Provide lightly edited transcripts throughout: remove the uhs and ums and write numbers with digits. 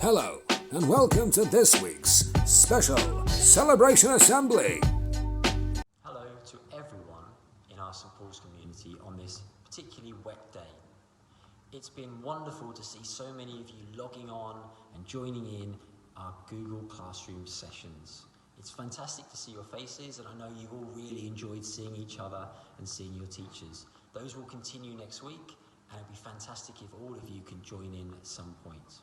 Hello, and welcome to this week's special Celebration Assembly. Hello to everyone in our St Paul's community on this particularly wet day. It's been wonderful to see so many of you logging on and joining in our Google Classroom sessions. It's fantastic to see your faces, and I know you've all really enjoyed seeing each other and seeing your teachers. Those will continue next week, and it'd be fantastic if all of you can join in at some point.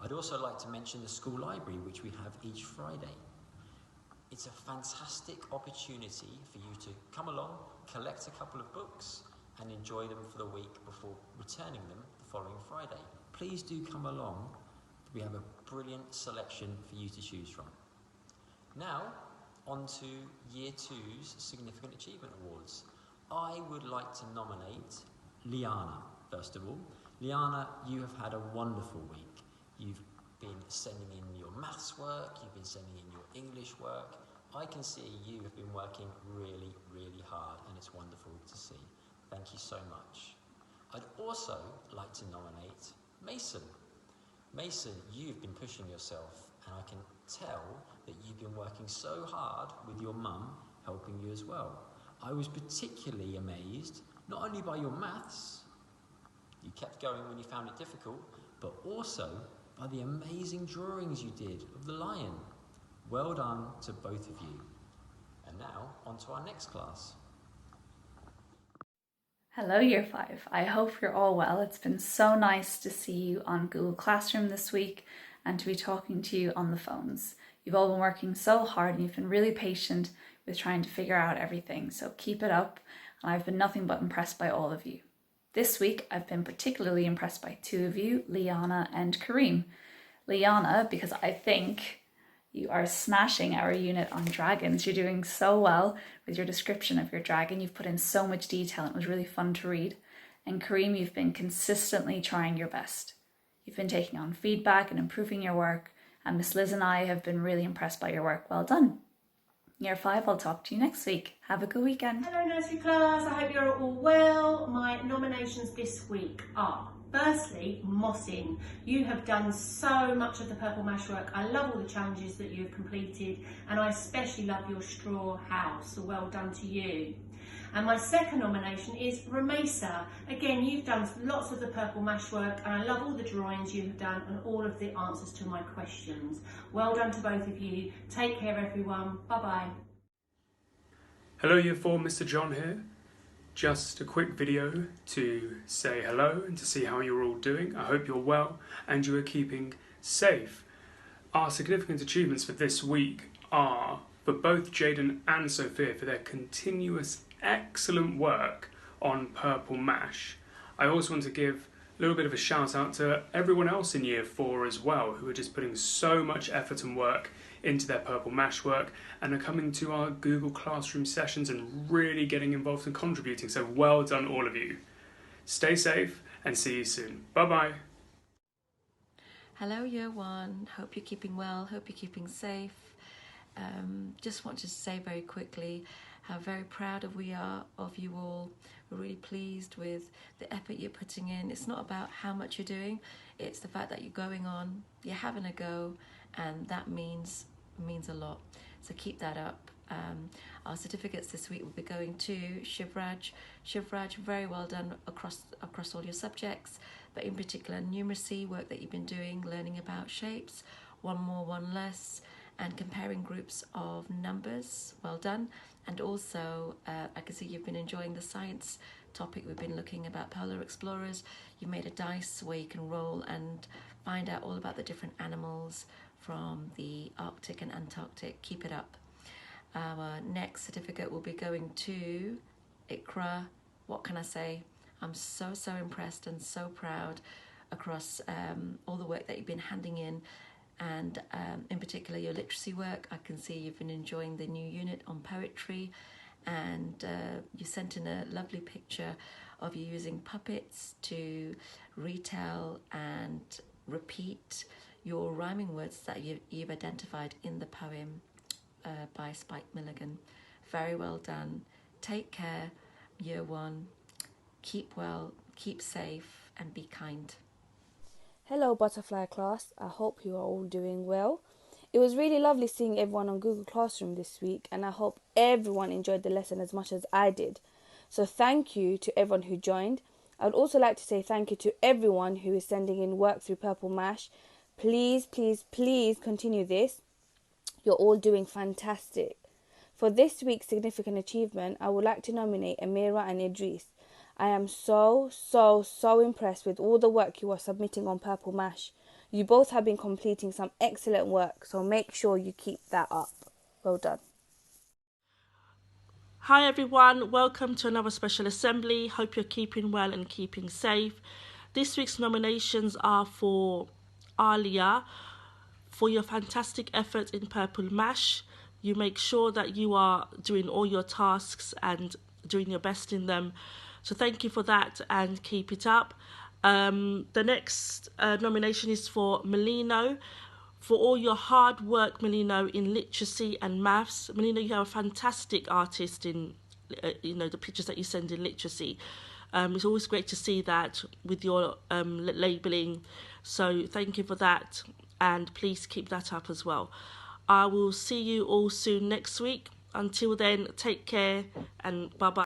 I'd also like to mention the school library, which we have each Friday. It's a fantastic opportunity for you to come along, collect a couple of books, and enjoy them for the week before returning them the following Friday. Please do come along. We have a brilliant selection for you to choose from. Now, on to Year 2's Significant Achievement Awards. I would like to nominate Liana, first of all. Liana, you have had a wonderful week. You've been sending in your maths work, you've been sending in your English work. I can see you have been working really, really hard, and it's wonderful to see. Thank you so much. I'd also like to nominate Mason. Mason, you've been pushing yourself, and I can tell that you've been working so hard with your mum helping you as well. I was particularly amazed, not only by your maths, you kept going when you found it difficult, but also by the amazing drawings you did of the lion. Well done to both of you. And now, on to our next class. Hello Year 5, I hope you're all well. It's been so nice to see you on Google Classroom this week and to be talking to you on the phones. You've all been working so hard and you've been really patient with trying to figure out everything, so keep it up, and I've been nothing but impressed by all of you. This week I've been particularly impressed by two of you, Liana and Kareem. Liana, because I think you are smashing our unit on dragons. You're doing so well with your description of your dragon. You've put in so much detail and it was really fun to read. And Kareem, you've been consistently trying your best. You've been taking on feedback and improving your work, and Miss Liz and I have been really impressed by your work. Well done. Year 5, I'll talk to you next week. Have a good weekend. Hello nursery class, I hope you're all well. My nominations this week are, firstly, Mossing. You have done so much of the Purple Mash work. I love all the challenges that you've completed, and I especially love your straw house, so well done to you. And my second nomination is Ramesa. Again, you've done lots of the Purple Mash work, and I love all the drawings you have done and all of the answers to my questions. Well done to both of you. Take care everyone. Bye bye. Hello Year 4, Mr. John here. Just a quick video to say hello and to see how you're all doing. I hope you're well and you are keeping safe. Our significant achievements for this week are for both Jaden and Sophia for their continuous excellent work on Purple Mash. I also want to give a little bit of a shout out to everyone else in Year 4 as well, who are just putting so much effort and work into their Purple Mash work and are coming to our Google Classroom sessions and really getting involved and contributing. So well done all of you. Stay safe and see you soon. Bye bye. Hello Year 1, hope you're keeping well, hope you're keeping safe. Just want to say very quickly how very proud we are of you all. We're really pleased with the effort you're putting in. It's not about how much you're doing, it's the fact that you're going on, you're having a go, and that means a lot. So keep that up. Our certificates this week will be going to Shivraj. Shivraj, very well done across all your subjects, but in particular numeracy, work that you've been doing, learning about shapes, one more, one less, and comparing groups of numbers. Well done. And also, I can see you've been enjoying the science topic. We've been looking about polar explorers. You made a dice where you can roll and find out all about the different animals from the Arctic and Antarctic. Keep it up. Our next certificate will be going to Ikra. What can I say? I'm so impressed and so proud across all the work that you've been handing in, and in particular your literacy work. I can see you've been enjoying the new unit on poetry, and you sent in a lovely picture of you using puppets to retell and repeat your rhyming words that you've identified in the poem by Spike Milligan. Very well done. Take care, Year 1. Keep well, keep safe, and be kind. Hello Butterfly class, I hope you are all doing well. It was really lovely seeing everyone on Google Classroom this week, and I hope everyone enjoyed the lesson as much as I did. So thank you to everyone who joined. I would also like to say thank you to everyone who is sending in work through Purple Mash. Please, please, please continue this. You're all doing fantastic. For this week's significant achievement, I would like to nominate Amira and Idris. I am so impressed with all the work you are submitting on Purple Mash. You both have been completing some excellent work, so make sure you keep that up. Well done. Hi everyone, welcome to another special assembly. Hope you're keeping well and keeping safe. This week's nominations are for Alia for your fantastic effort in Purple Mash. You make sure that you are doing all your tasks and doing your best in them. So thank you for that and keep it up. The next nomination is for Melino. For all your hard work, Melino, in literacy and maths. Melino, you have a fantastic artist in, the pictures that you send in literacy. It's always great to see that with your labelling. So thank you for that, and please keep that up as well. I will see you all soon next week. Until then, take care and bye-bye.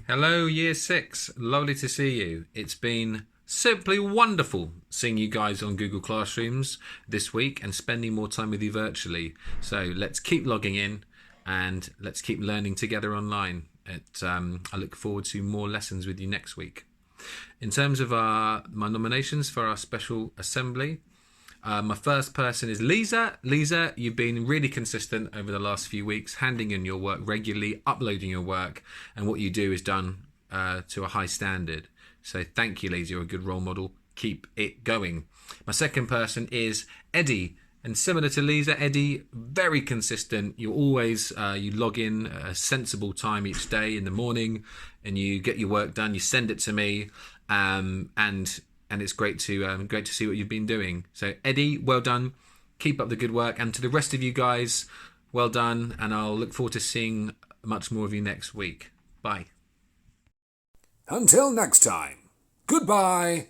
Hello, Year 6. Lovely to see you. It's been simply wonderful seeing you guys on Google Classrooms this week and spending more time with you virtually. So let's keep logging in and let's keep learning together online. I look forward to more lessons with you next week. In terms of my nominations for our special assembly, my first person is Lisa. Lisa, you've been really consistent over the last few weeks, handing in your work regularly, uploading your work, and what you do is done to a high standard. So thank you, Lisa. You're a good role model. Keep it going. My second person is Eddie. And similar to Lisa, Eddie, very consistent. You always you log in at a sensible time each day in the morning, and you get your work done. You send it to me, and it's great to see what you've been doing. So Eddie, well done. Keep up the good work, and to the rest of you guys, well done. And I'll look forward to seeing much more of you next week. Bye. Until next time, goodbye.